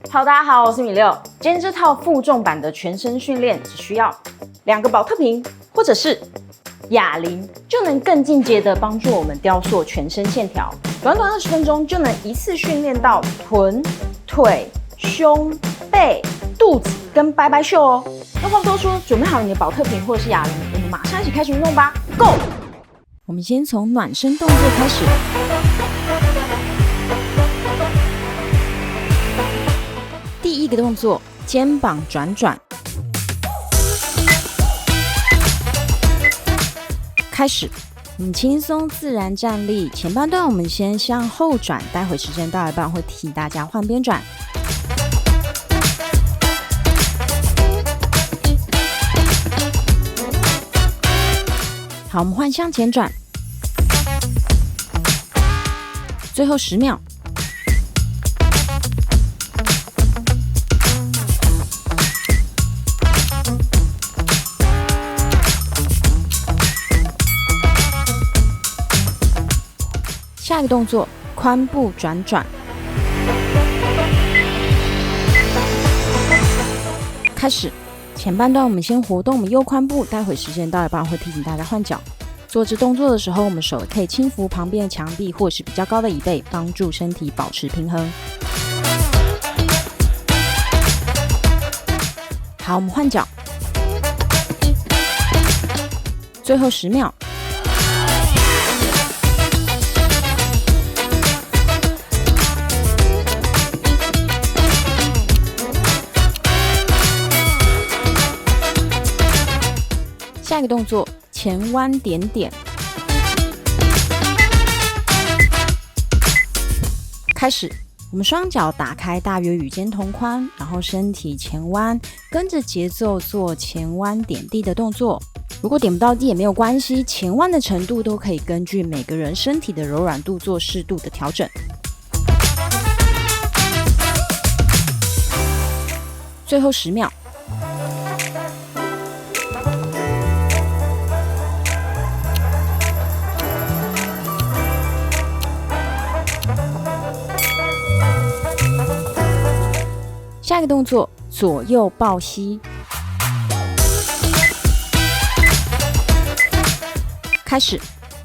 Hello， 大家好，我是米六。今天这套负重版的全身训练只需要2个保特瓶或者是哑铃，就能更进阶的帮助我们雕塑全身线条。短短20分钟就能一次训练到臀、腿、胸、背、肚子跟拜拜袖哦。那话不多说，准备好你的保特瓶或者是哑铃，我们马上一起开始运动吧 ，Go！ 我们先从暖身动作开始。第一个动作，肩膀转转。开始，我们轻松自然站立。前半段我们先向后转，待会时间到一半会提醒大家换边转。好，我们换向前转。最后10秒。下一个动作，髋部转转。开始，前半段我们先活动我们右髋部，待会时间到一半会提醒大家换脚。做这动作的时候，我们手可以轻扶旁边的墙壁或是比较高的椅背，帮助身体保持平衡。好，我们换脚。最后10秒。下一个动作，前弯点点。开始，我们双脚打开大约与肩同宽，然后身体前弯，跟着节奏做前弯点地的动作。如果点不到地也没有关系，前弯的程度都可以根据每个人身体的柔软度做适度的调整。最后10秒。下一个动作，左右抱膝。开始，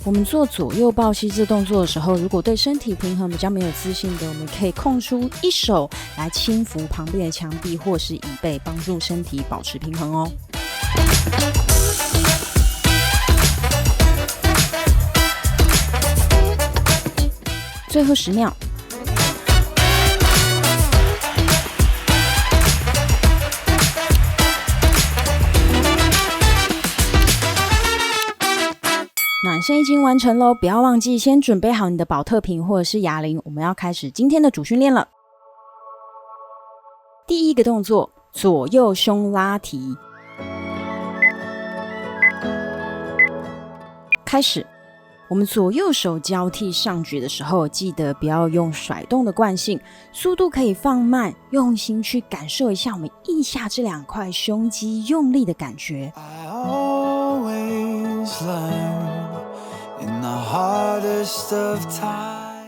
我们做左右抱膝这动作的时候，如果对身体平衡比较没有自信的，我们可以空出一手来轻扶旁边的墙壁或是椅背，帮助身体保持平衡哦。最后10秒。暖身已经完成咯，不要忘记先准备好你的保特瓶或者是哑铃，我们要开始今天的主训练了。第一个动作，左右胸拉提。开始，我们左右手交替上举的时候，记得不要用甩动的惯性，速度可以放慢，用心去感受一下我们腋下这2块胸肌用力的感觉。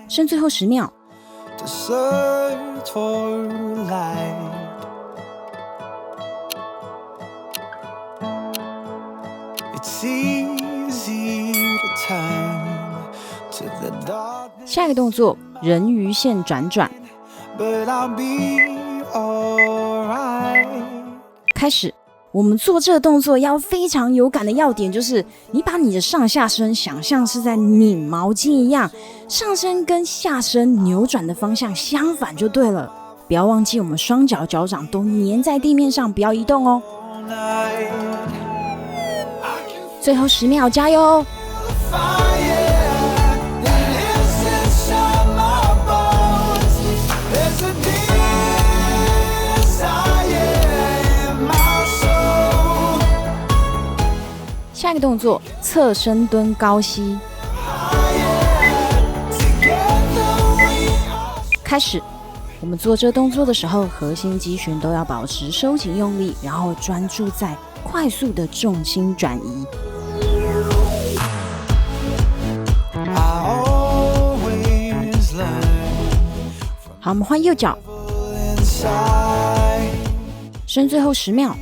剩最后10秒。下一个动作，人鱼线转转。开始。我们做这个动作要非常有感的要点就是，你把你的上下身想象是在拧毛巾一样，上身跟下身扭转的方向相反就对了。不要忘记我们双脚脚掌都粘在地面上，不要移动哦。最后10秒，加油！下一个动作，侧身蹲高膝。开始，我们做这动作的时候，核心肌群都要保持收紧用力，然后专注在快速的重心转移。好，我们换右脚。剩最后10秒。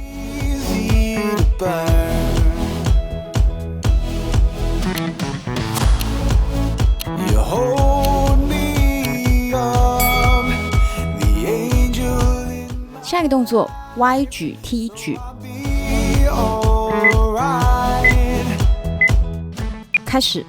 下一个动作 Y 举 T 举，开始。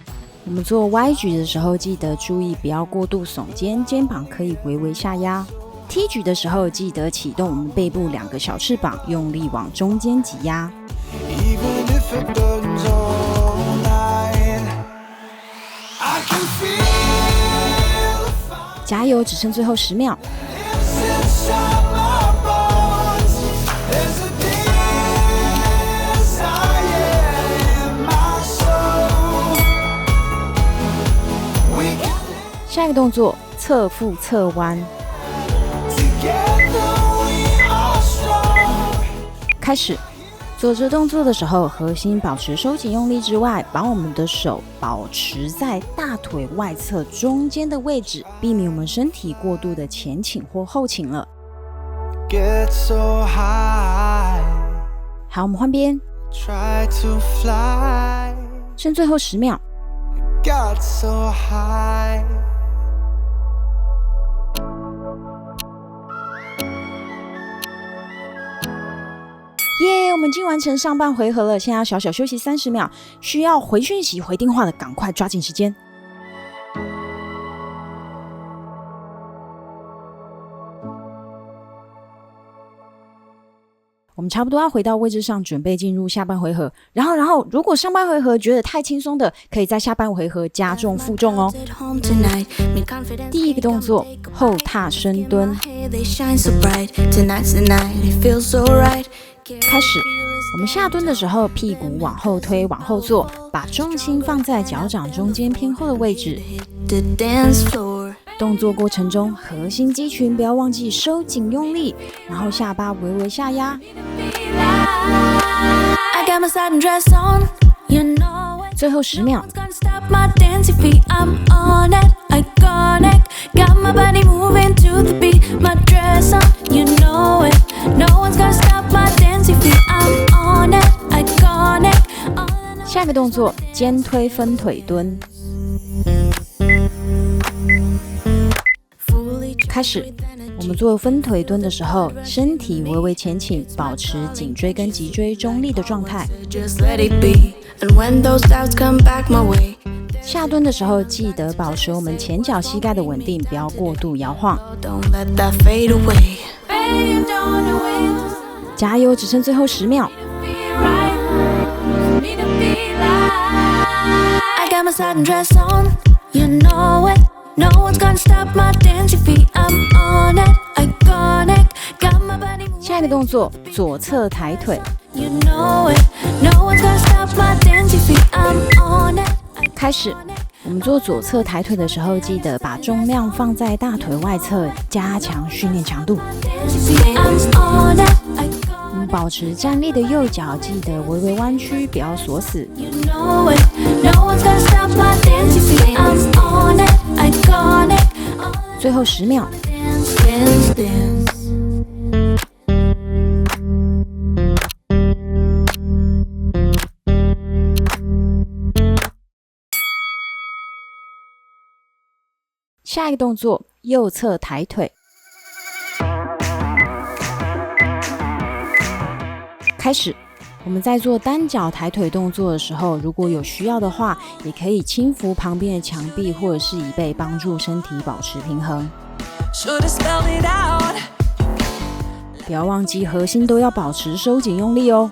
我们做 Y 举的时候，记得注意不要过度耸肩，肩膀可以微微下压。T 举的时候，记得启动我们背部2个小翅膀，用力往中间挤压。加油，只剩最后10秒。下一个动作，侧腹侧弯。开始。做这动作的时候，核心保持收紧用力之外，把我们的手保持在大腿外侧中间的位置，避免我们身体过度的前倾或后倾了。好，我们换边。剩最后10秒。耶！我们已经完成上半回合了，现在要小小休息30秒。需要回讯息、回电话的，赶快抓紧时间。我们差不多要回到位置上，准备进入下半回合。然后，如果上半回合觉得太轻松的，可以在下半回合加重负重哦。第一个动作，后踏深蹲。开始，我们下蹲的时候，屁股往后推，往后坐，把重心放在脚掌中间偏后的位置。动作过程中，核心肌群不要忘记收紧用力，然后下巴微微下压。最后10秒。下一个动作，肩推分腿蹲。开始，我们做分腿蹲的时候，身体微微前倾，保持颈椎跟脊椎中立的状态。下蹲的时候，记得保持我们前脚膝盖的稳定，不要过度摇晃。加油，只剩最后10秒。下一个动作，左侧抬腿。开始，我们做左侧抬腿的时候，记得把重量放在大腿外侧，加强训练强度。我们保持站立的右脚，记得微微弯曲，不要锁死。最后10秒。下一个动作，右侧抬腿。开始，我们在做单脚抬腿动作的时候，如果有需要的话，也可以轻扶旁边的墙壁或者是椅背，帮助身体保持平衡。不要忘记核心都要保持收紧用力哦。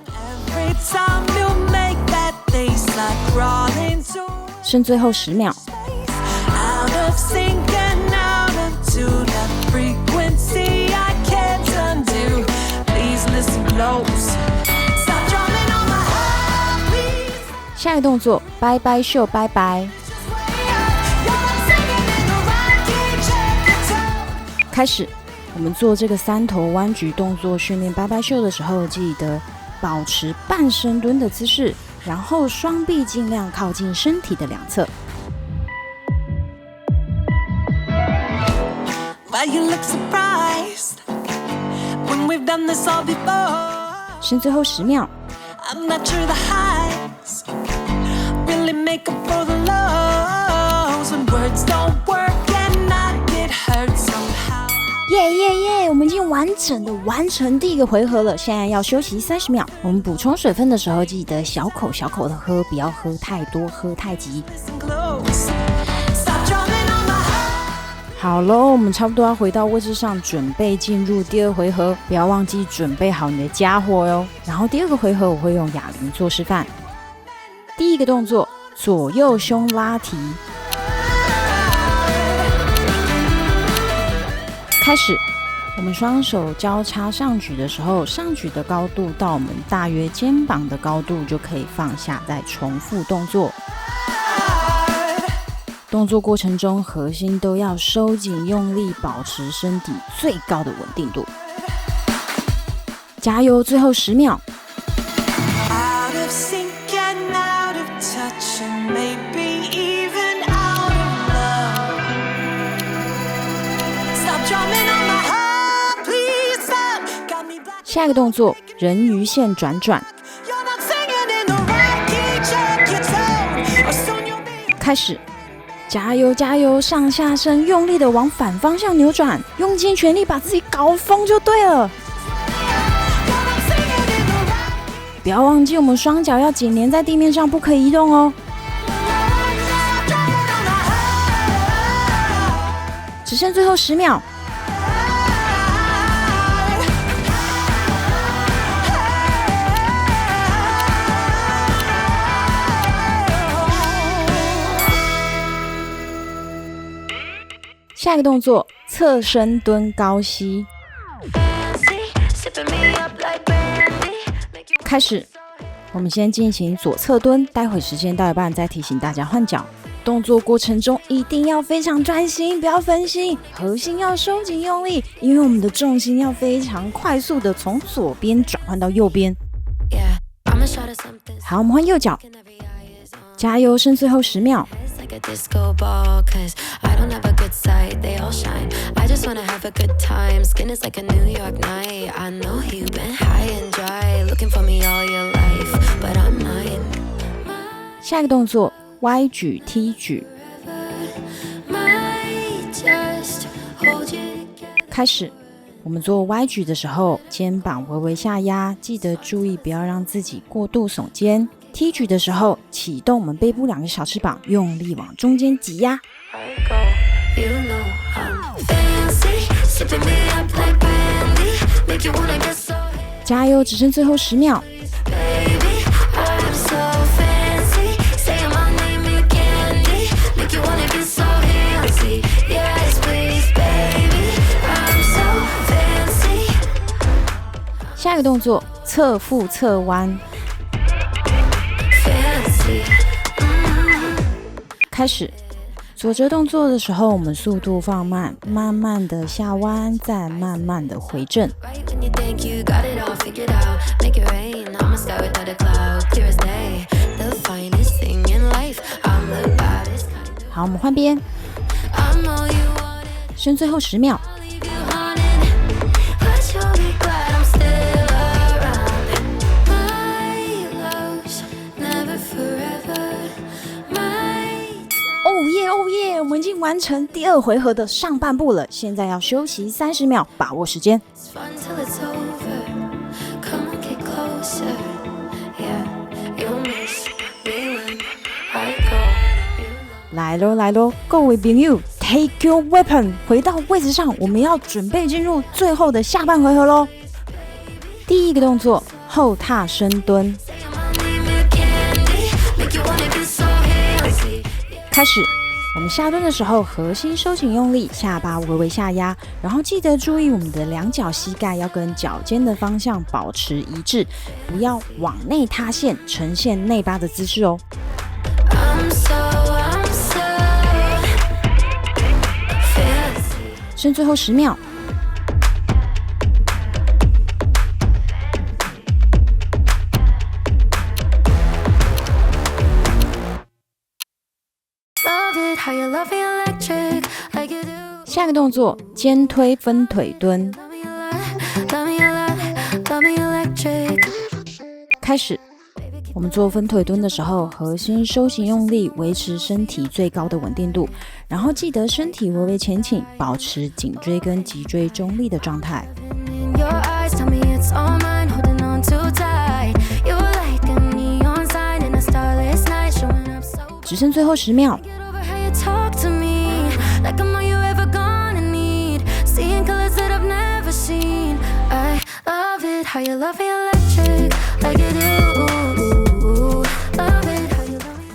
剩最后10秒。下一个动作，拜拜袖，拜拜。开始，我们做这个3头弯举动作训练拜拜袖的时候，记得保持半深蹲的姿势，然后双臂尽量靠近身体的2侧。剩最后10秒。耶耶耶！我们已经完整的完成第一个回合了，现在要休息30秒。我们补充水分的时候，记得小口小口的喝，不要喝太多，喝太急。好咯，我们差不多要回到位置上，准备进入第2回合。不要忘记准备好你的家伙哟。然后第2个回合我会用哑铃做示范。第一个动作，左右胸拉提。开始，我们双手交叉上举的时候，上举的高度到我们大约肩膀的高度就可以放下，再重复动作。动作过程中，核心都要收紧用力，保持身体最高的稳定度。加油，最后10秒。下一个动作，人鱼线转转。开始，加油加油，上下身用力的往反方向扭转，用尽全力把自己搞疯就对了。不要忘记我们双脚要紧连在地面上，不可以移动哦。只剩最后10秒。下一个动作，侧身蹲高膝。开始，我们先进行左侧蹲，待会时间到一半再提醒大家换脚。动作过程中一定要非常专心，不要分心，核心要收紧用力，因为我们的重心要非常快速的从左边转换到右边。好，我们换右脚，加油，剩最后10秒。下一个动作，歪举踢举。开始，我们做歪举的时候，肩膀微微下压，记得注意不要让自己过度耸肩。踢举的时候，启动我们背部2个小翅膀，用力往中间挤压。加油，只剩最后10秒。下一个动作，侧腹侧弯。开始，左折动作的时候，我们速度放慢，慢慢的下弯，再慢慢的回正。好，我们换边，剩最后10秒。哦耶！我们已经完成第2回合的上半部了，现在要休息30秒，把握时间。来咯来咯，各位朋友 ，Take your weapon， 回到位置上，我们要准备进入最后的下半回合咯。第一个动作，后踏深蹲。开始，我们下蹲的时候，核心收紧用力，下巴微微下压，然后记得注意我们的2脚膝盖要跟脚尖的方向保持一致，不要往内塌陷，呈现内八的姿势哦。剩最后10秒。下一个动作，肩推分腿蹲。开始。我们做分腿蹲的时候，核心收紧用力，维持身体最高的稳定度，然后记得身体微微前倾，保持颈椎跟脊椎中立的状态。只剩最后10秒。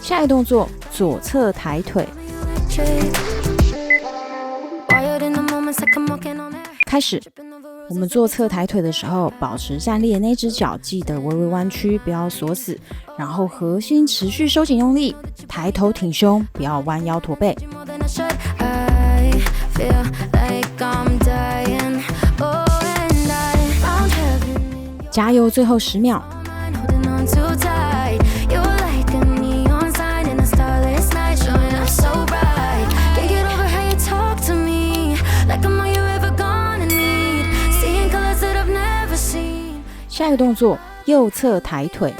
下一个动作，左侧抬腿。开始。我们做侧抬腿的时候，保持站立的那只脚记得微微弯曲，不要锁死，然后核心持续收紧用力，抬头挺胸，不要弯腰驼背。加油，最后10秒。下一个动作，右侧抬腿。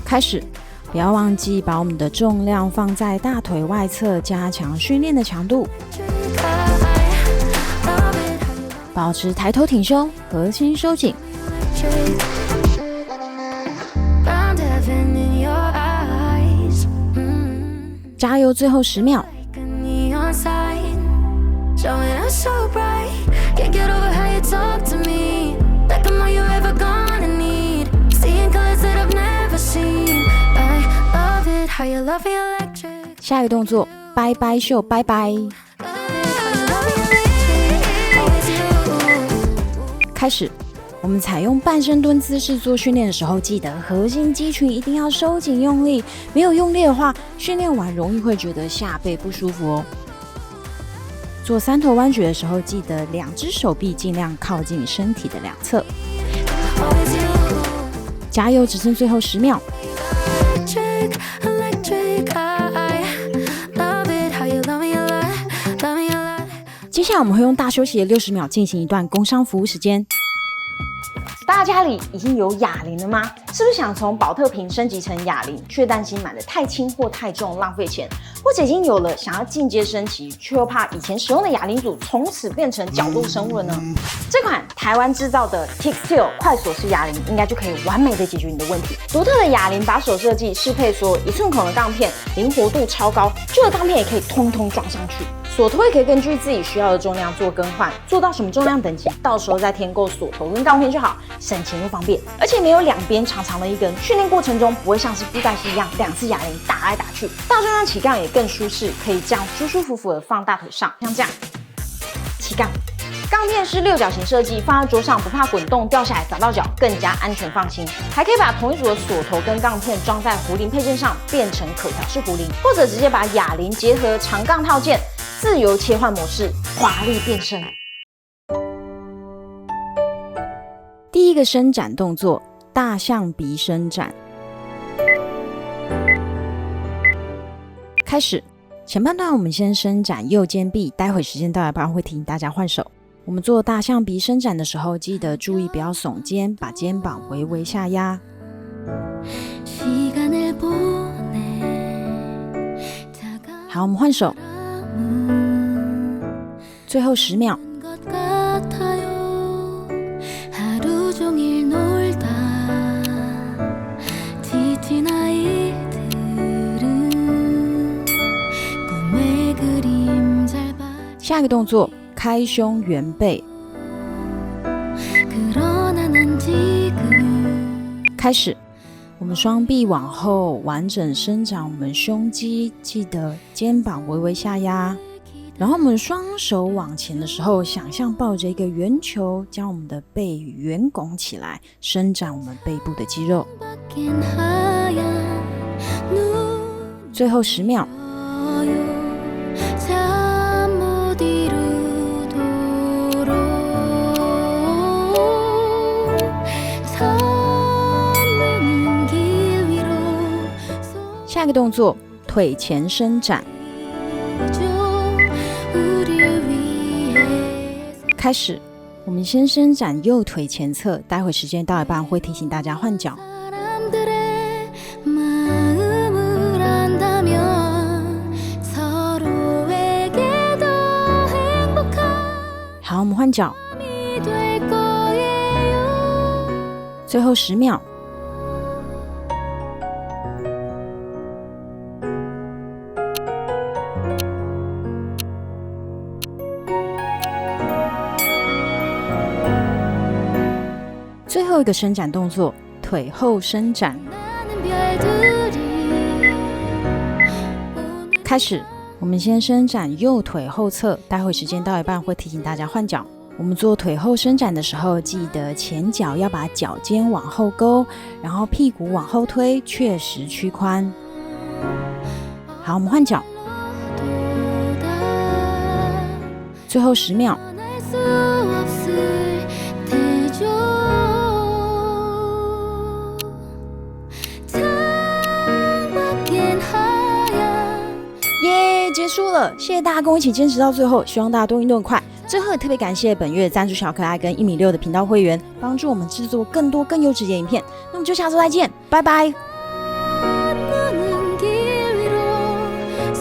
开始，不要忘记把我们的重量放在大腿外侧，加强训练的强度。保持抬头挺胸，核心收紧。加油，最后10秒。下一个动作，拜拜袖，拜拜。开始。我们采用半身蹲姿势做训练的时候，记得核心肌群一定要收紧用力，没有用力的话，训练完容易会觉得下背不舒服哦。做3头弯举的时候，记得2只手臂尽量靠近身体的两侧。加油，只剩最后10秒。接下来我们会用大休息的60秒进行一段工商服务时间。大家家里已经有哑铃了吗？是不是想从保特瓶升级成哑铃，却担心买的太轻或太重浪费钱？或者已经有了想要进阶升级，却又怕以前使用的哑铃组从此变成角落生物了呢？这款台湾制造的 Tixtil 快锁式哑铃应该就可以完美的解决你的问题。独特的哑铃把手设计适配所有1寸孔的杠片，灵活度超高，旧的杠片也可以通通装上去。锁头也可以根据自己需要的重量做更换，做到什么重量等级，到时候再添购锁头跟杠片就好，省钱又方便。而且没有两边长长的一根，训练过程中不会像是布袋戏一样2次哑铃打来打去，大重量起杠也更舒适，可以这样舒舒服服的放大腿上，像这样起杠。杠片是6角形设计，放在桌上不怕滚动掉下来砸到脚，更加安全放心。还可以把同一组的锁头跟杠片装在壶铃配件上，变成可调式壶铃，或者直接把哑铃结合长杠套件，自由切换模式，华丽变身。第一个伸展动作，大象鼻伸展。开始，前半段我们先伸展右肩臂，待会时间到一半会提醒大家换手。我们做大象鼻伸展的时候，记得注意不要耸肩，把肩膀微微下压。好，我们换手。最后10秒。下一个动作，开胸圆背。开始，我们双臂往后完整伸展我们胸肌，记得肩膀微微下压。然后我们双手往前的时候，想象抱着一个圆球，将我们的背圆拱起来，伸展我们背部的肌肉。最后10秒。下一个动作，腿前伸展。开始，我们先伸展右腿前侧，待会时间到一半会提醒大家换脚。好，我们换脚。最后10秒。最后一个伸展动作，腿后伸展。开始，我们先伸展右腿后侧，待会时间到一半会提醒大家换脚。我们做腿后伸展的时候，记得前脚要把脚尖往后勾，然后屁股往后推，确实屈髋。好，我们换脚。最后10秒。结束了，谢谢大家跟我一起坚持到最后，希望大家都运动得快。最后也特别感谢本月赞助小可爱跟1.6米的频道会员，帮助我们制作更多更优质的影片。那我们就下周再见，拜拜。